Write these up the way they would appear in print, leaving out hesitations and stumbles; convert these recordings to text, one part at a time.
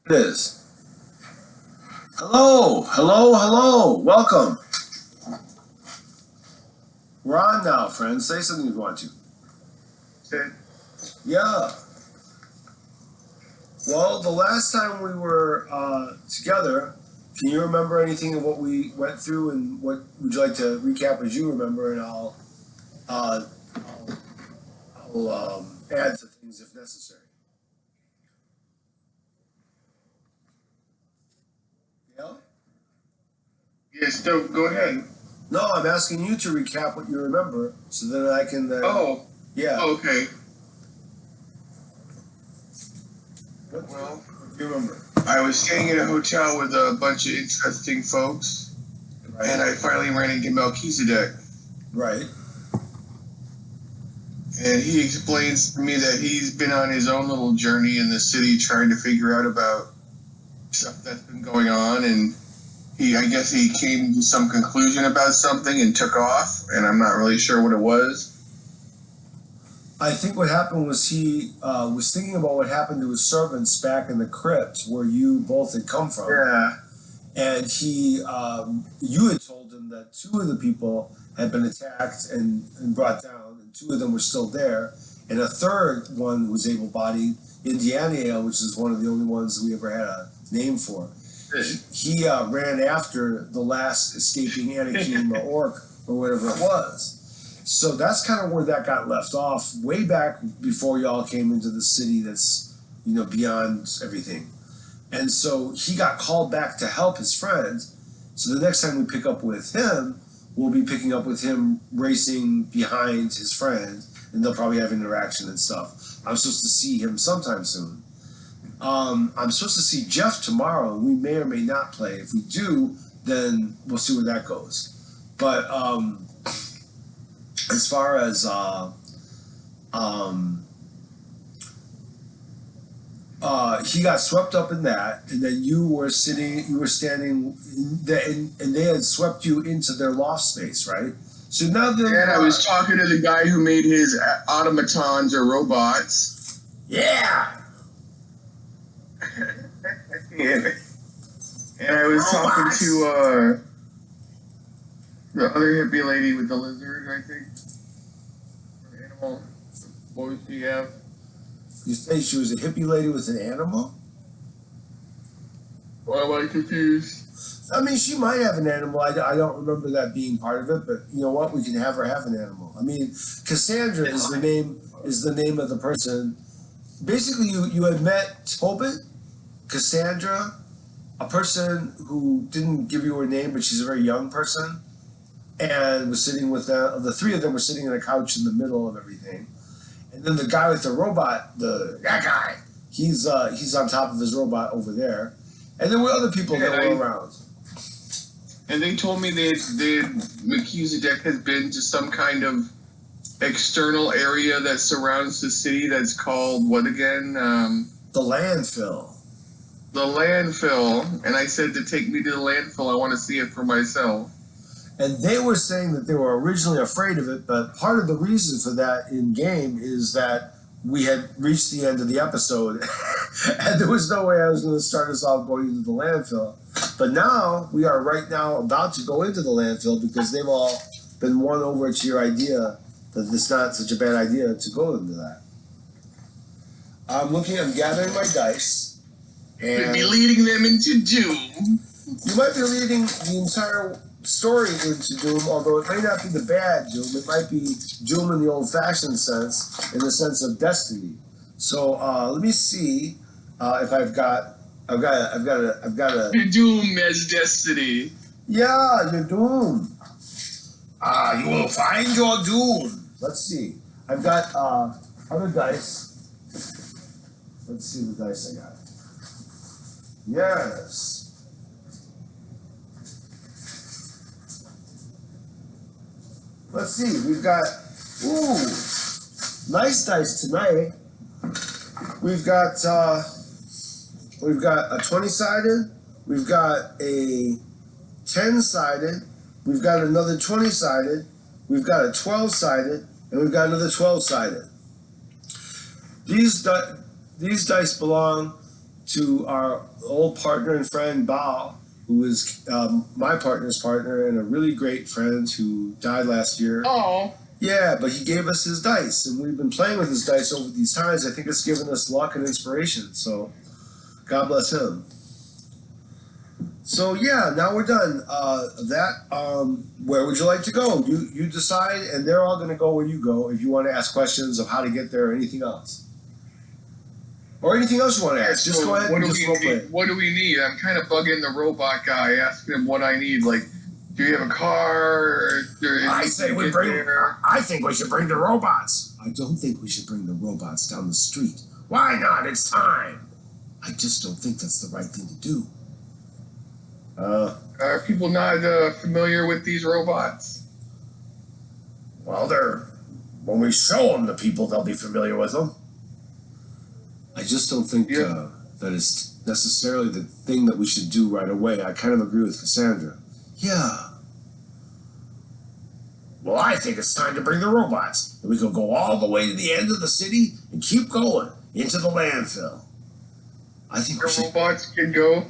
It is. Hello, hello, hello. Welcome. We're on now, friends. Say something if you want to. Okay. Yeah. Well, the last time we were together, can you remember anything of what we went through, and what would you like to recap as you remember, and I'll add to things if necessary. Yeah? Yes, no, go ahead. No, I'm asking you to recap what you remember, so that I can. Yeah. Oh, okay. What do you remember? I was staying in a hotel with a bunch of interesting folks, Right. and I finally ran into Melchizedek. Right. And he explains to me that he's been on his own little journey in the city trying to figure out about stuff that's been going on, and I guess he came to some conclusion about something and took off, and I'm not really sure what it was. I think what happened was he was thinking about what happened to his servants back in the crypt where you both had come from. Yeah. And you had told him that two of the people had been attacked and brought down, and two of them were still there, and a third one was able-bodied, Indiana, which is one of the only ones we ever had a name for. He ran after the last escaping Anakim orc or whatever it was. So that's kind of where that got left off, way back before y'all came into the city that's, beyond everything. And so he got called back to help his friends. So the next time we pick up with him, we'll be picking up with him racing behind his friend, and they'll probably have interaction and stuff. I'm supposed to see him sometime soon. I'm supposed to see Jeff tomorrow, and we may or may not play. If we do, then we'll see where that goes. But as far as he got swept up in that, and then you were standing, and they had swept you into their loft space, right? So now and I was talking to the guy who made his automatons or robots. Yeah. And I was talking to the other hippie lady with the lizard, I think. Or animal. What would she have? You say she was a hippie lady with an animal? Why am I confused? I mean, she might have an animal. I don't remember that being part of it, but you know what? We can have her have an animal. I mean, Cassandra is the name of the person. Basically, you had met Tobit Cassandra, a person who didn't give you her name, but she's a very young person, and was sitting with the three of them were sitting on a couch in the middle of everything. And then the guy with the robot, that guy, he's on top of his robot over there. And there were other people that were around. And they told me that Melchizedek has been to some kind of external area that surrounds the city that's called what again? The Landfill. The Landfill. And I said to take me to the Landfill. I want to see it for myself. And they were saying that they were originally afraid of it, but part of the reason for that in game is that we had reached the end of the episode, and there was no way I was going to start us off going into the landfill. But now, we are right now about to go into the landfill because they've all been won over to your idea that it's not such a bad idea to go into that. I'm gathering my dice. And you'd be leading them into doom. You might be leading the entire story into doom, although it may not be the bad doom. It might be doom in the old-fashioned sense, in the sense of destiny. So let me see if I've got a. Your doom as destiny. Yeah, your doom. You will find your doom. Let's see. I've got other dice. Let's see the dice I got. Yes. Let's see, we've got, nice dice tonight. We've got a 20-sided, we've got a 10-sided, we've got another 20-sided, we've got a 12-sided, and we've got another 12-sided. These dice belong to our old partner and friend Bao, who is my partner's partner and a really great friend who died last year. Oh. Yeah, but he gave us his dice, and we've been playing with his dice over these times. I think it's given us luck and inspiration, so God bless him. So yeah, now we're done. Where would you like to go? You decide, and they're all going to go where you go. If you want to ask questions of how to get there or anything else, or anything else you want to ask, just go ahead and just role play. What do we need? I'm kind of bugging the robot guy, asking him what I need. Like, do you have a car? I say we bring. I think we should bring the robots. I don't think we should bring the robots down the street. Why not? It's time. I just don't think that's the right thing to do. Are people not familiar with these robots? Well, when we show them to people, they'll be familiar with them. I just don't think that is necessarily the thing that we should do right away. I kind of agree with Cassandra. Yeah. Well, I think it's time to bring the robots. And we can go all the way to the end of the city and keep going into the landfill. I think robots can go.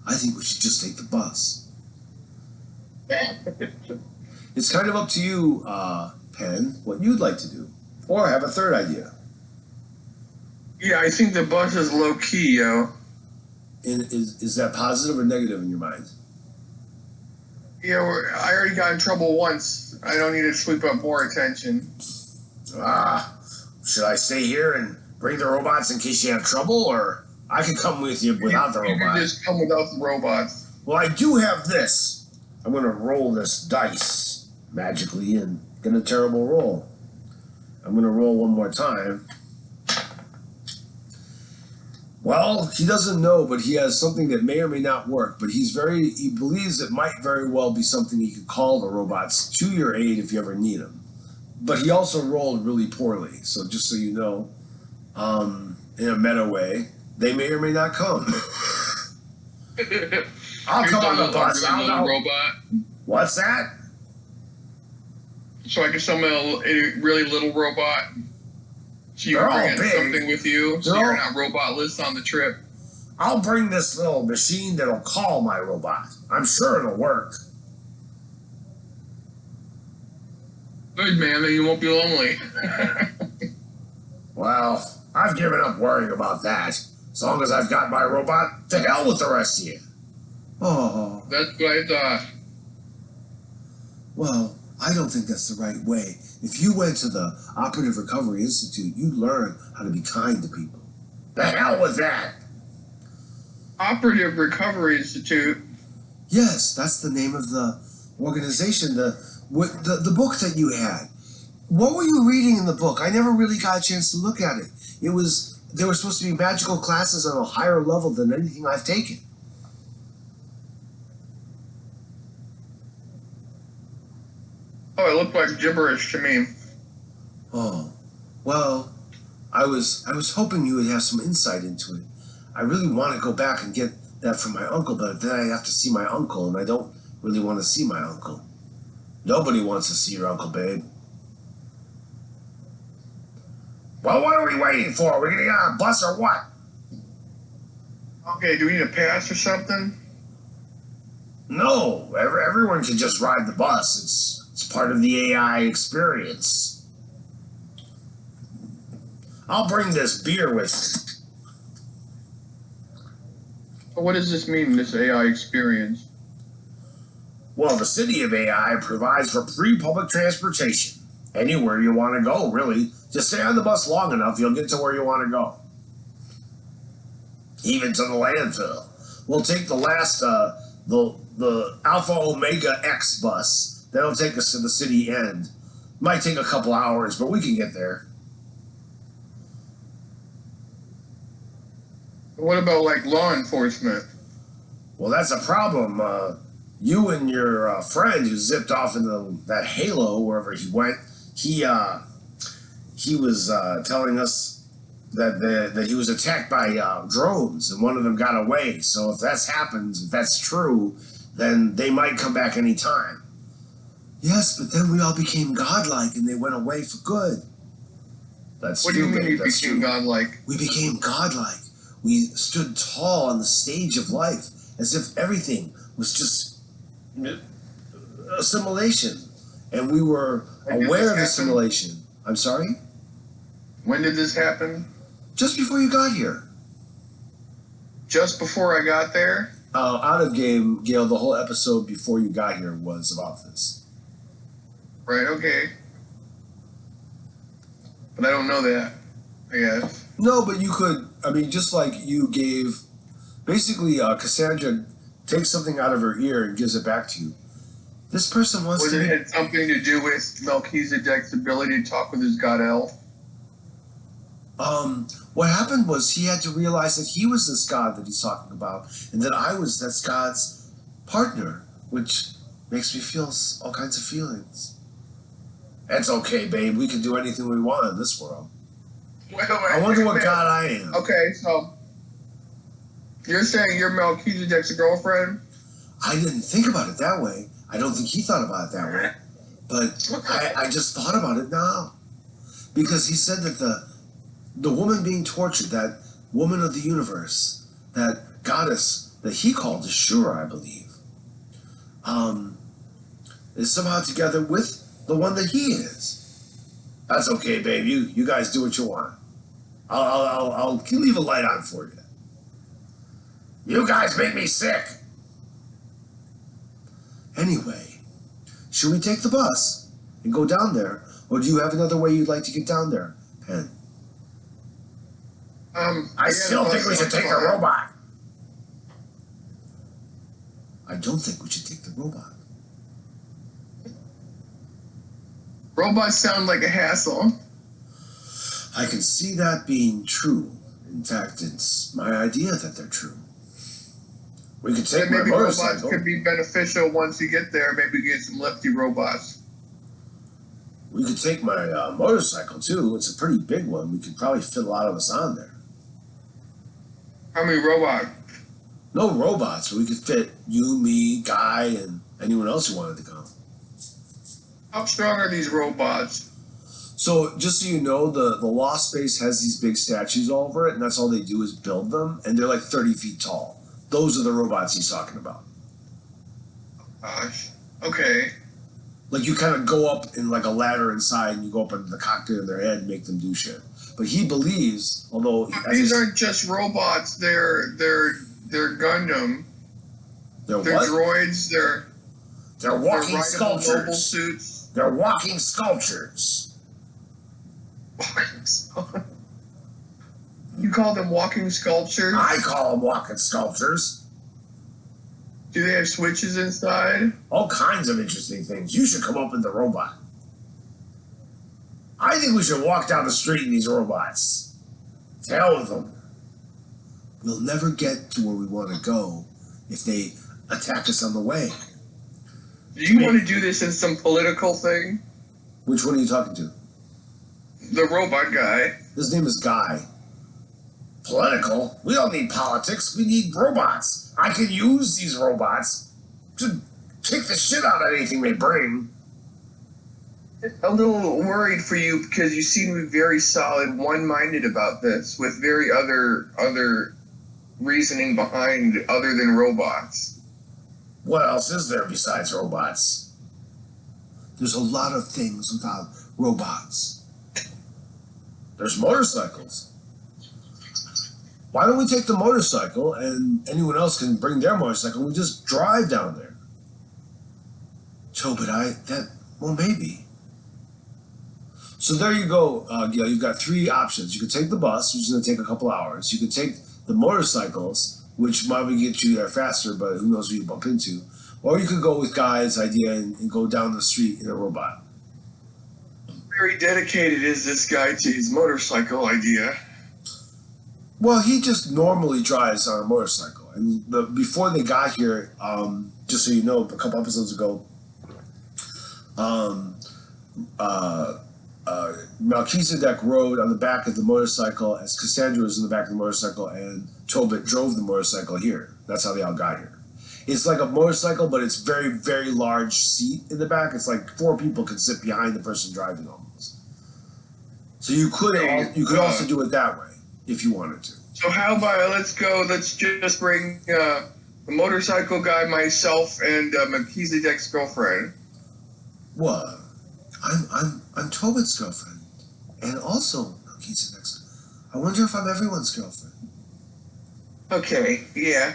I think we should just take the bus. It's kind of up to you, Penn, what you'd like to do. Or have a third idea. Yeah, I think the bus is low-key, yo. And is that positive or negative in your mind? Yeah, I already got in trouble once. I don't need to sweep up more attention. Should I stay here and bring the robots in case you have trouble, or I can come with you without the robots? You can just come without the robots. Well, I do have this. I'm going to roll this dice magically and get a terrible roll. I'm going to roll one more time. Well, he doesn't know, but he has something that may or may not work, but he believes it might very well be something he could call the robots to your aid if you ever need them. But he also rolled really poorly, so just so you know, in a meta way, they may or may not come. I'll come on the bus. I'll robot. What's that? So I can summon a really little robot. So you bring something with you, so you're not robotless on the trip. I'll bring this little machine that'll call my robot. I'm sure it'll work. Good, man, then you won't be lonely. Well, I've given up worrying about that. As long as I've got my robot, to hell with the rest of you. Oh. That's what I thought. Well, I don't think that's the right way. If you went to the Operative Recovery Institute, you'd learn how to be kind to people. The hell with that! Operative Recovery Institute? Yes, that's the name of the organization, the book that you had. What were you reading in the book? I never really got a chance to look at it. There were supposed to be magical classes on a higher level than anything I've taken. Oh, it looked like gibberish to me. Oh, well, I was hoping you would have some insight into it. I really want to go back and get that from my uncle, but then I have to see my uncle, and I don't really want to see my uncle. Nobody wants to see your uncle, babe. Well, what are we waiting for? We're gonna get on a bus or what? Okay, do we need a pass or something? No, everyone can just ride the bus. It's part of the AI experience. I'll bring this beer with me. What does this mean, this AI experience? Well, the city of AI provides for free public transportation. Anywhere you want to go, really. Just stay on the bus long enough, you'll get to where you want to go. Even to the landfill. We'll take the last, the Alpha Omega X bus. That'll take us to the city end. Might take a couple hours, but we can get there. What about, like, law enforcement? Well, that's a problem. You and your friend who zipped off into that halo wherever he went, he was telling us that he was attacked by drones, and one of them got away. So if that's happened, if that's true, then they might come back any time. Yes, but then we all became godlike, and they went away for good. That's what stupid. do you mean you became godlike? We became godlike. We stood tall on the stage of life, as if everything was just assimilation, and we were aware of the assimilation. I'm sorry? When did this happen? Just before you got here. Just before I got there? Out of game, Gail, the whole episode before you got here was about this. Right, okay. But I don't know that, I guess. No, but you could, I mean, just like you gave, basically Cassandra takes something out of her ear and gives it back to you. This person wants to... It had something to do with Melchizedek's ability to talk with his god El? What happened was he had to realize that he was this god that he's talking about, and that I was that god's partner, which makes me feel all kinds of feelings. It's okay, babe. We can do anything we want in this world. I wonder what god I am. Okay, so you're saying you're Melchizedek's girlfriend? I didn't think about it that way. I don't think he thought about it that way. But I just thought about it now. Because he said that the woman being tortured, that woman of the universe, that goddess that he called Ashura, I believe, is somehow together with the one that he is. That's okay, babe. You guys do what you want. I'll leave a light on for you. You guys make me sick. Anyway, should we take the bus and go down there, or do you have another way you'd like to get down there, Penn? I still think we should take the robot. I don't think we should take the robot. Robots sound like a hassle. I can see that being true. In fact, it's my idea that they're true. We could take my motorcycle. Robots could be beneficial once you get there. Maybe get some lefty robots. We could take my motorcycle, too. It's a pretty big one. We could probably fit a lot of us on there. How many robots? No robots, but we could fit you, me, Guy, and anyone else who wanted to come. How strong are these robots? So, just so you know, the Lost Space has these big statues all over it, and that's all they do is build them, and they're like 30 feet tall. Those are the robots he's talking about. Gosh. Okay. Like, you kind of go up in like a ladder inside, and you go up into the cockpit of their head and make them do shit. But he believes, although... These aren't just robots, they're Gundam. They're what? They're droids, They're walking sculptures. Mobile suits. They're walking sculptures. You call them walking sculptures? I call them walking sculptures. Do they have switches inside? All kinds of interesting things. You should come up in the robot. I think we should walk down the street in these robots. To hell with them. We'll never get to where we want to go if they attack us on the way. Do you want to do this in some political thing? Which one are you talking to? The robot guy. His name is Guy. Political? We don't need politics. We need robots. I can use these robots to kick the shit out of anything they bring. A little worried for you because you seem to be very solid, one-minded about this, with very other reasoning behind other than robots. What else is there besides robots? There's a lot of things without robots. There's motorcycles. Why don't we take the motorcycle and anyone else can bring their motorcycle and we just drive down there? Tobit, well, maybe. So there you go, Gail. You've got three options. You could take the bus, which is going to take a couple hours. You could take the motorcycles, which might get you there faster, but who knows what you bump into. Or you could go with Guy's idea and go down the street in a robot. Very dedicated is this guy to his motorcycle idea. Well, he just normally drives on a motorcycle. And before they got here, just so you know, a couple episodes ago, Melchizedek rode on the back of the motorcycle as Cassandra was in the back of the motorcycle, and Tobit drove the motorcycle here. That's how they all got here. It's like a motorcycle, but it's very, very large seat in the back. It's like 4 people could sit behind the person driving almost. So you could also do it that way if you wanted to. So how about let's just bring the motorcycle guy, myself, and Melchizedek's girlfriend. What? I'm Tobit's girlfriend, and also Melchizedek's. I wonder if I'm everyone's girlfriend. Okay, yeah.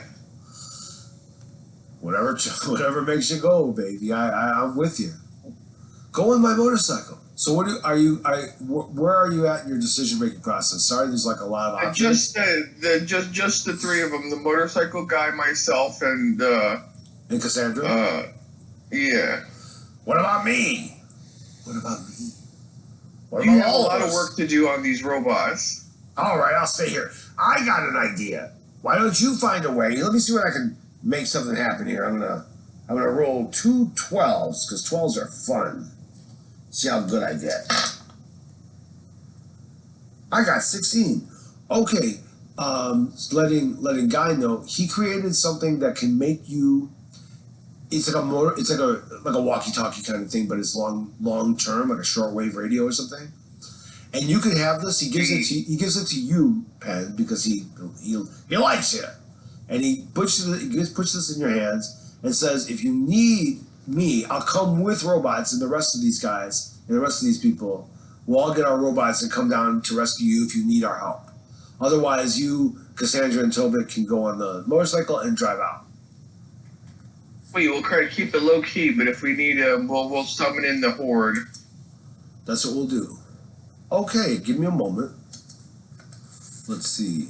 Whatever makes you go, baby. I'm with you. Go on my motorcycle. So where are you at in your decision-making process? Sorry, there's like a lot of options. Just the three of them: the motorcycle guy, myself, and Cassandra. Yeah. What about me? What about me? What You about have a all lot of of us? work to do on these robots. All right, I'll stay here. I got an idea. Why don't you find a way? Let me see what I can make something happen here. I'm gonna roll 2 12s because 12s are fun. See how good I get. I got 16. Okay. Letting Guy know he created something that can make you. It's like a walkie-talkie kind of thing, but it's long term, like a shortwave radio or something. And you can have this. He gives it to you, Penn, because he likes you, and he puts this in your hands and says, if you need me, I'll come with robots and the rest of these guys and the rest of these people. We'll all get our robots and come down to rescue you if you need our help. Otherwise, you, Cassandra, and Tobit can go on the motorcycle and drive out. We'll try to keep it low key, but if we need we'll summon in the horde. That's what we'll do. Okay, give me a moment. Let's see.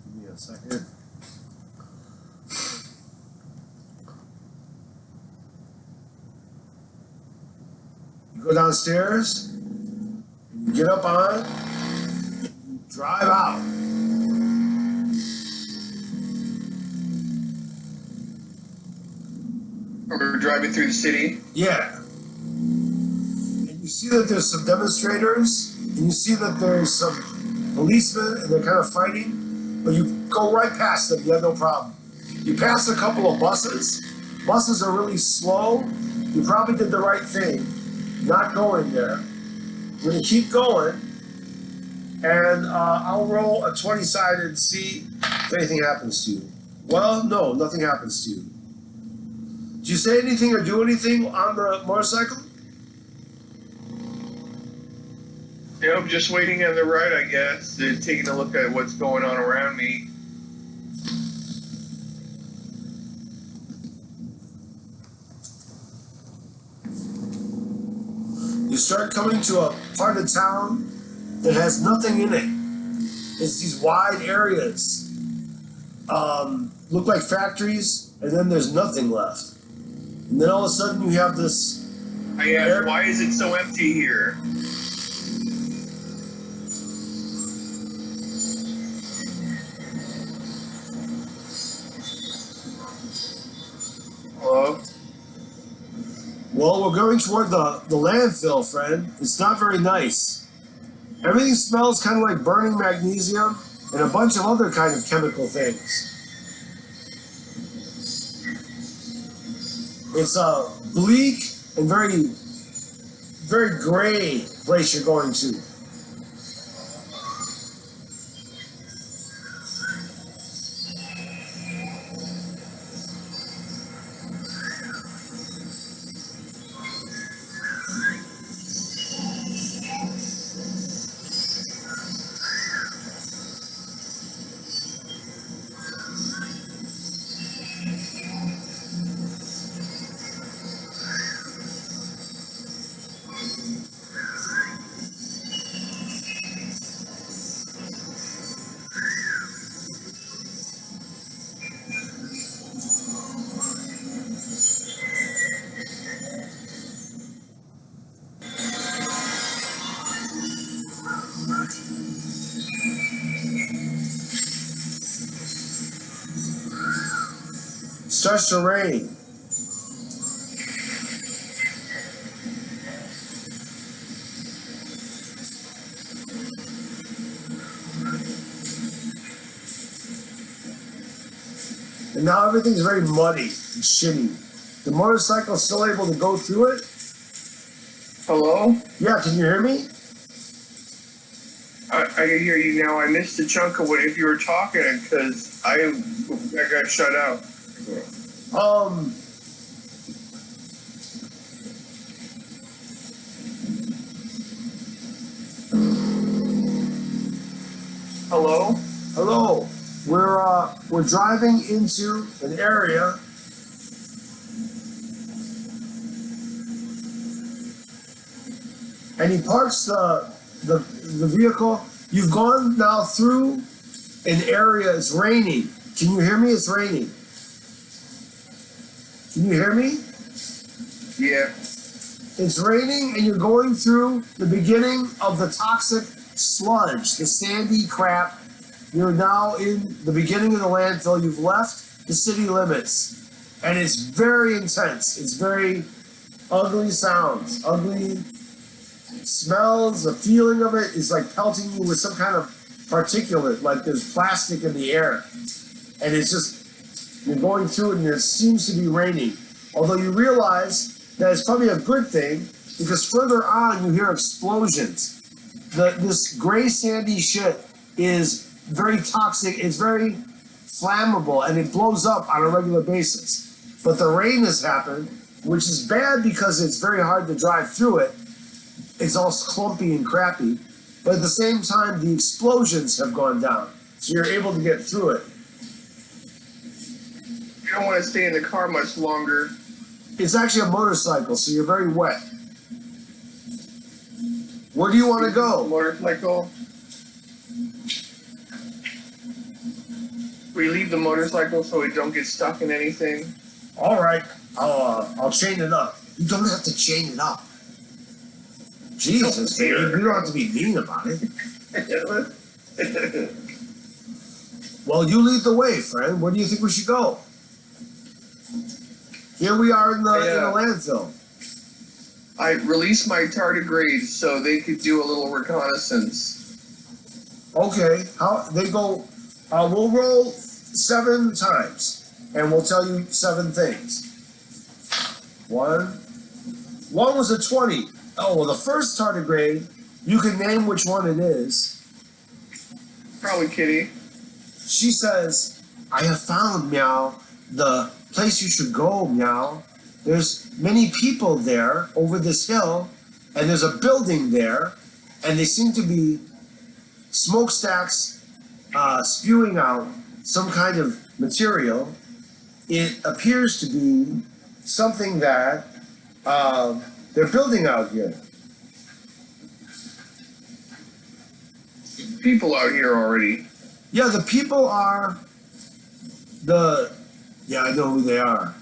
Give me a second. You go downstairs, you get up on, you drive out. We're driving through the city. Yeah. And you see that there's some demonstrators, and you see that there's some policemen, and they're kind of fighting, but you go right past them, you have no problem. You pass a couple of buses. Buses are really slow. You probably did the right thing, not going there. We're going to keep going, and I'll roll a 20-sided and see if anything happens to you. Well, no, nothing happens to you. Did you say anything or do anything on the motorcycle? Nope, just waiting on the right, I guess. Taking a look at what's going on around me. You start coming to a part of town that has nothing in it. It's these wide areas. Look like factories, and then there's nothing left. And then all of a sudden you have this. I asked, why is it so empty here? Hello? Well, we're going toward the landfill, friend. It's not very nice. Everything smells kind of like burning magnesium and a bunch of other kind of chemical things. It's a bleak and very, very gray place you're going to. Starts to rain. And now everything's very muddy and shitty. The motorcycle's still able to go through it, Hello? Yeah, can you hear me? I can hear you now. I missed a chunk of what if you were talking because I got shut out. Hello? Hello. We're driving into an area. And he parks the vehicle. You've gone now through an area. It's raining. Can you hear me? It's raining. Can you hear me? Yeah. It's raining, and you're going through the beginning of the toxic sludge, the sandy crap. You're now in the beginning of the landfill. You've left the city limits, and it's very intense. It's very ugly sounds, ugly smells. The feeling of it is like pelting you with some kind of particulate, like there's plastic in the air. And it's just, you're going through it, and it seems to be raining. Although you realize that it's probably a good thing, because further on you hear explosions. This gray sandy shit is very toxic, it's very flammable, and it blows up on a regular basis. But the rain has happened, which is bad because it's very hard to drive through it. It's all clumpy and crappy. But at the same time, the explosions have gone down, so you're able to get through it. You don't want to stay in the car much longer. It's actually a motorcycle, so you're very wet. Where do you want to go? Motorcycle. We leave the motorcycle so we don't get stuck in anything. All right, I'll chain it up. You don't have to chain it up. Jesus, baby, you don't have to be mean about it. Well, you lead the way, friend. Where do you think we should go? Here we are in the landfill. I released my tardigrades so they could do a little reconnaissance. Okay, how they go? We'll roll 7 times, and we'll tell you 7 things. One was a 20. Oh, well, the first tardigrade, you can name which one it is. Probably Kitty. She says, I have found, Meow, the place you should go, Meow. There's many people there over this hill, and there's a building there, and they seem to be smokestacks spewing out some kind of material. It appears to be something that they're building out here. People out here already. Yeah, the people are yeah, I know who they are.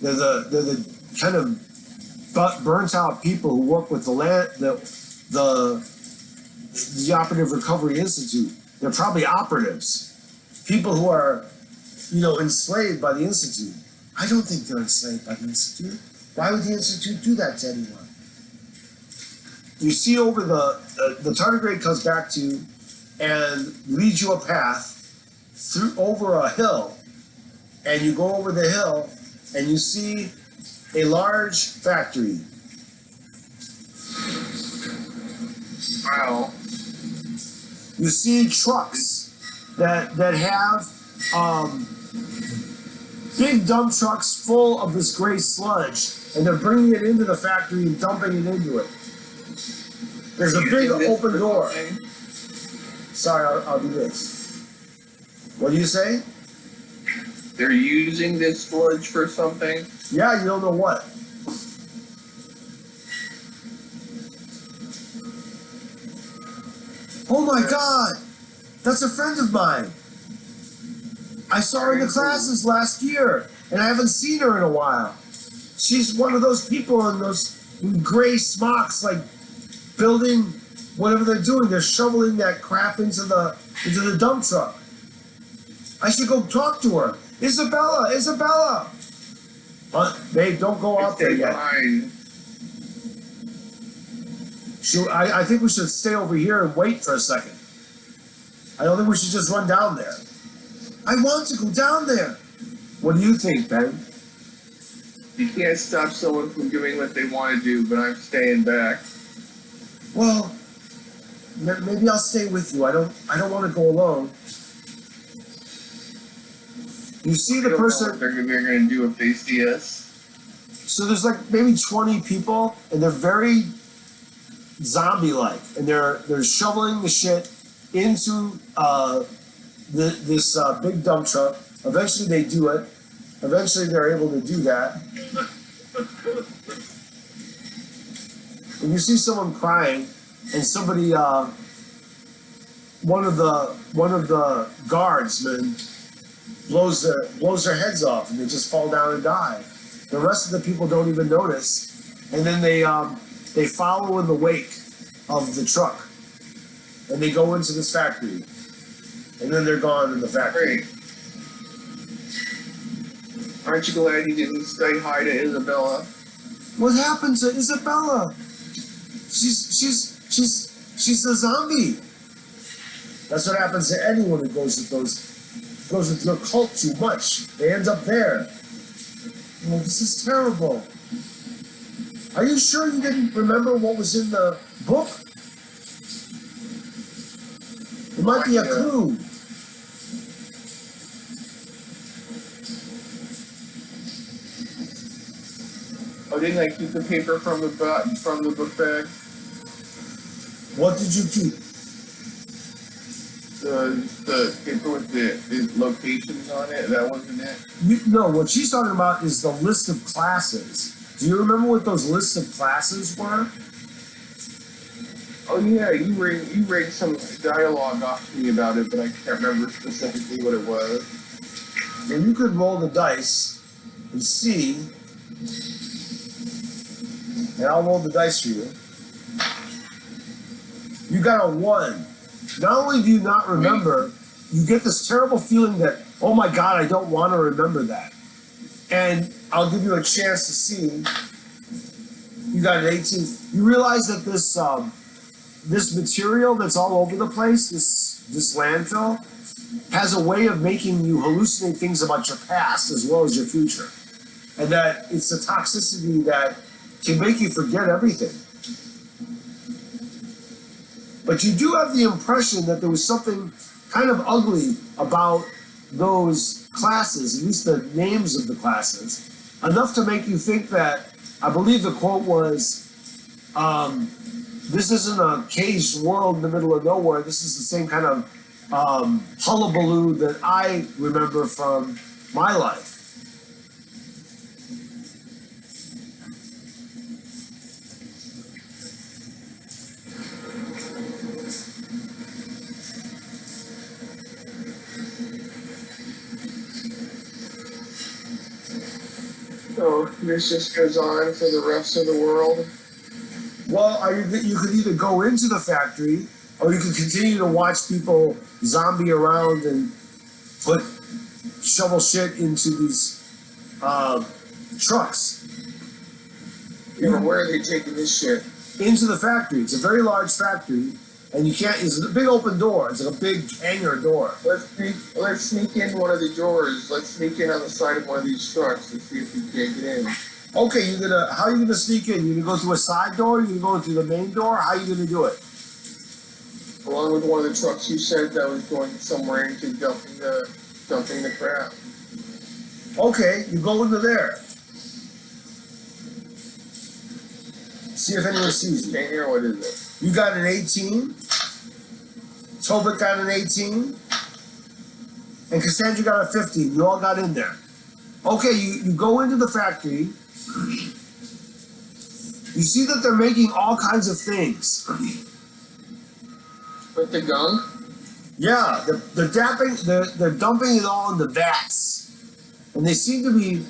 They're the kind of burnt out people who work with the Operative Recovery Institute. They're probably operatives. People who are, enslaved by the Institute. I don't think they're enslaved by the Institute. Why would the Institute do that to anyone? You see over the tardigrade comes back to you and leads you a path over a hill, and you go over the hill and you see a large factory. Wow. You see trucks that have big dump trucks full of this gray sludge, and they're bringing it into the factory and dumping it into it. There's a big open door. Sorry, I'll do this. What do you say? They're using this sludge for something? Yeah, you don't know what. Oh my God! That's a friend of mine. I saw her in the classes last year, and I haven't seen her in a while. She's one of those people in those gray smocks, like building whatever they're doing. They're shoveling that crap into the dump truck. I should go talk to her. Isabella! Babe, don't go out there yet. I think we should stay over here and wait for a second. I don't think we should just run down there. I want to go down there. What do you think, Ben? You can't stop someone from doing what they want to do, but I'm staying back. Well, maybe I'll stay with you. I don't want to go alone. You see the person. What they're going to do if they see us. So there's like maybe 20 people, and they're very zombie-like, and they're shoveling the shit into this big dump truck. Eventually they do it. Eventually they're able to do that. And you see someone crying, and somebody, one of the guardsmen blows their heads off, and they just fall down and die. The rest of the people don't even notice, and then they follow in the wake of the truck, and they go into this factory, and then they're gone in the factory. Great. Aren't you glad you didn't say hi to Isabella? What happened to Isabella? She's a zombie. That's what happens to anyone who goes with your cult too much. They end up there. Oh, this is terrible. Are you sure you didn't remember what was in the book? It might be a clue. Oh, didn't I keep the paper from the book bag? What did you keep? The paper with the locations on it. That wasn't it. No, what she's talking about is the list of classes. Do you remember what those lists of classes were? Oh yeah, you read some dialogue off to me about it, but I can't remember specifically what it was. Well, you could roll the dice and see, and I'll roll the dice for you. You got a 1. Not only do you not remember, you get this terrible feeling that, oh my God, I don't want to remember that. And I'll give you a chance to see. You got an 18. You realize that this material that's all over the place, this landfill, has a way of making you hallucinate things about your past as well as your future. And that it's a toxicity that can make you forget everything. But you do have the impression that there was something kind of ugly about those classes, at least the names of the classes, enough to make you think that, I believe the quote was, this isn't a caged world in the middle of nowhere. This is the same kind of hullabaloo that I remember from my life. So this just goes on for the rest of the world? Well, you could either go into the factory, or you could continue to watch people zombie around and shovel shit into these trucks. Yeah, where are they taking this shit? Into the factory. It's a very large factory, and you can't. It's a big open door. It's like a big hangar door. Let's sneak in one of the doors. Let's sneak in on the side of one of these trucks and see if we can't get in. Okay, how are you gonna sneak in? You gonna go through a side door? You gonna go through the main door? How are you gonna do it? Along with one of the trucks you said that was going somewhere into dumping the crap. Okay, you go into there. See if anyone sees you. Can't hear. What is it? You got an 18. Tobit got an 18. And Cassandra got a 15. You all got in there. Okay, you go into the factory. You see that they're making all kinds of things. With the gunk? Yeah, they're dumping it all into vats. And they seem to be,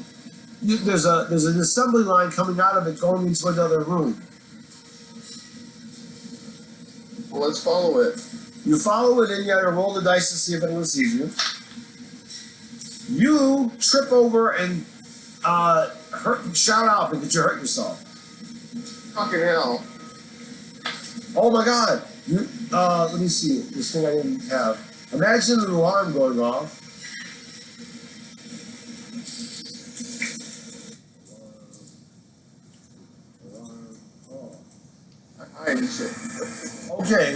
there's an assembly line coming out of it going into another room. Well, let's follow it. You follow it and you gotta roll the dice to see if anyone sees you. You trip over and shout out because you hurt yourself. Fucking hell. Oh my God. Let me see. This thing I didn't have. Imagine an alarm going off. 1, Okay.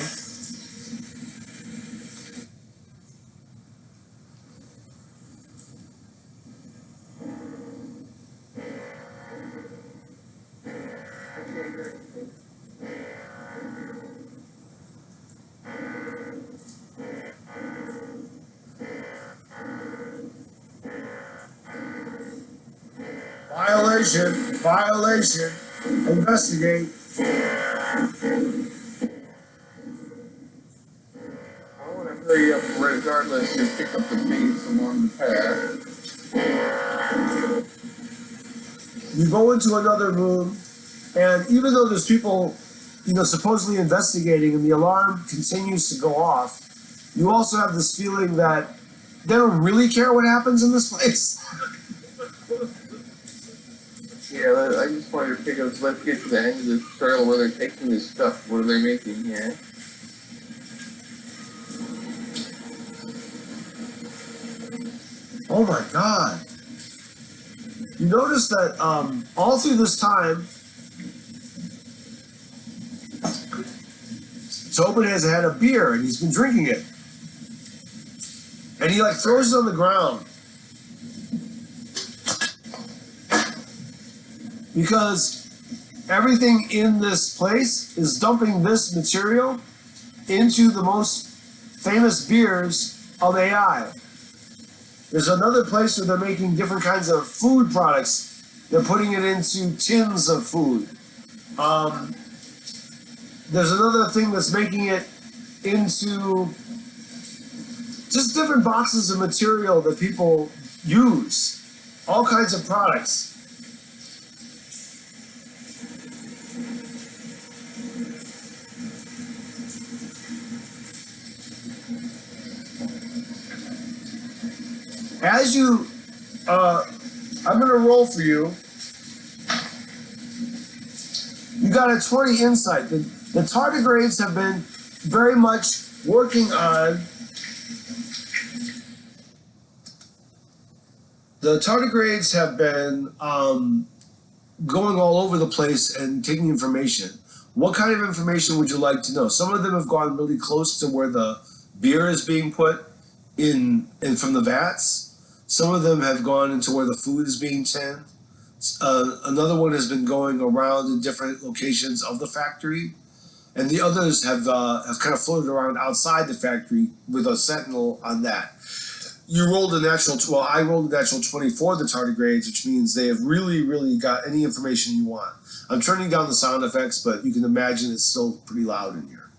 Violation, investigate. I want to hurry up regardless and pick up the pace along the path. You go into another room, and even though there's people, supposedly investigating, and the alarm continues to go off, you also have this feeling that they don't really care what happens in this place. Yeah, I just wanted to pick up, let's get to the end of this trail where they're taking this stuff, what are they making here? Oh my God. You notice that all through this time, Tobit has had a beer and he's been drinking it. And he throws it on the ground. Because everything in this place is dumping this material into the most famous beers of AI. There's another place where they're making different kinds of food products. They're putting it into tins of food. There's another thing that's making it into just different boxes of material that people use. All kinds of products. As you, I'm going to roll for you. You got a 20 insight. The tardigrades have been very much working on. The tardigrades have been going all over the place and taking information. What kind of information would you like to know? Some of them have gone really close to where the beer is being put in from the vats. Some of them have gone into where the food is being tinned. Another one has been going around in different locations of the factory, and the others have kind of floated around outside the factory with a sentinel on that. You rolled a natural. Well, I rolled a natural 20 for the tardigrades, which means they have really, really got any information you want. I'm turning down the sound effects, but you can imagine it's still pretty loud in here.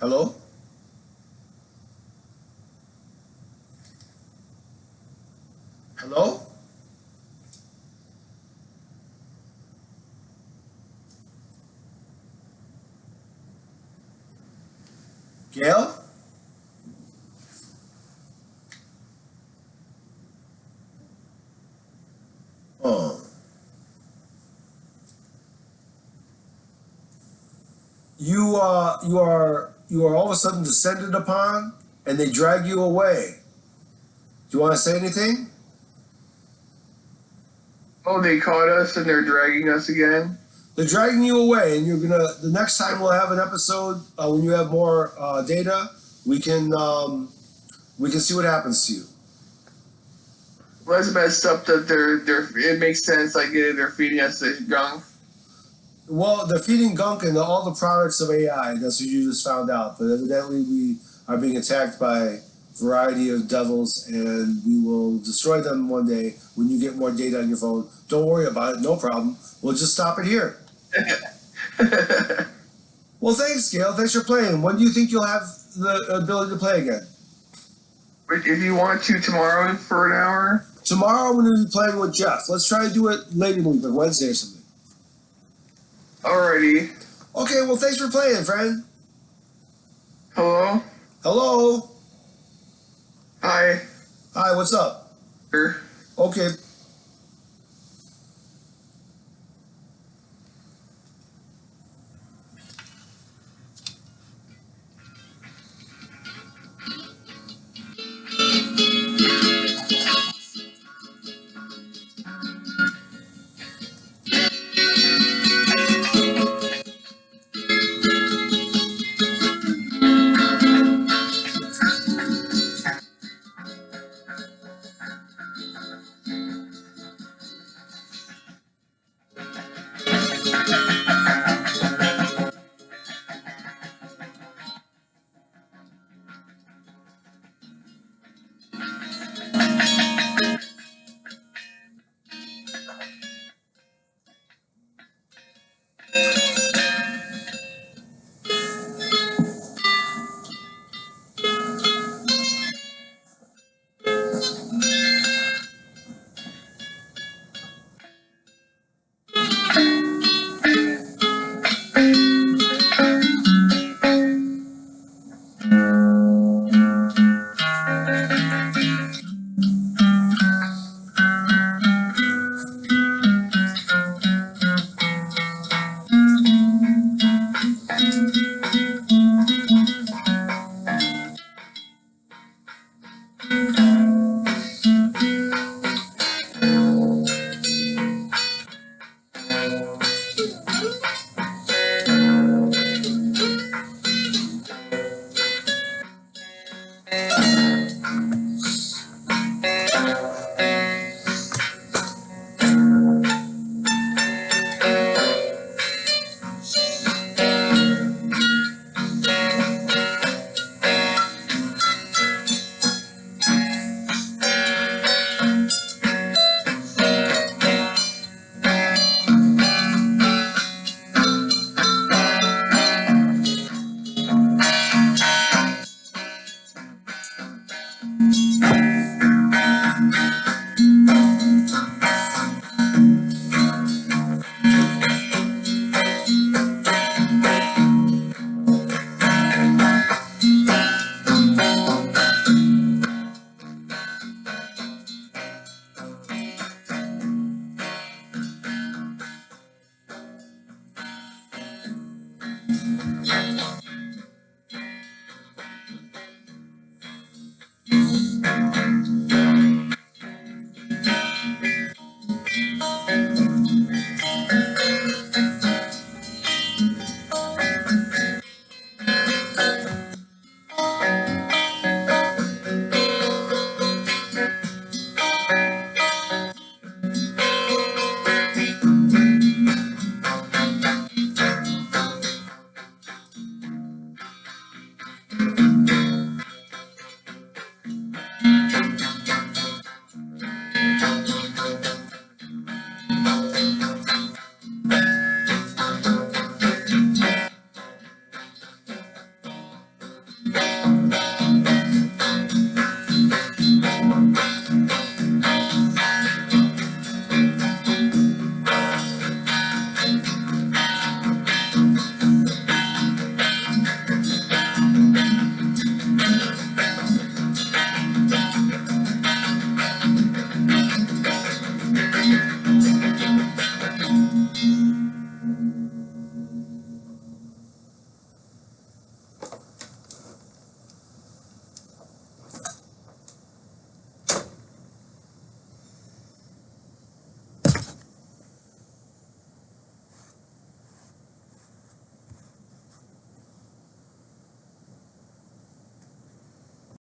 Hello? Hello? Gail? Oh. You are all of a sudden descended upon, and they drag you away. Do you want to say anything? Oh, they caught us and they're dragging us again? They're dragging you away, and the next time we'll have an episode when you have more data, we can see what happens to you. Well, that's messed up that it makes sense, they're feeding us this gunk. Well, they're feeding gunk and all the products of AI. That's what you just found out. But evidently we are being attacked by a variety of devils, and we will destroy them one day when you get more data on your phone. Don't worry about it. No problem. We'll just stop it here. Well, thanks, Gail. Thanks for playing. When do you think you'll have the ability to play again? If you want to, tomorrow for an hour? Tomorrow I'm going to be playing with Jeff. Let's try to do it late in the week, like Wednesday or something. Alrighty. Okay, well, thanks for playing, friend. Hello? Hello? Hi. Hi, what's up? Here. Okay.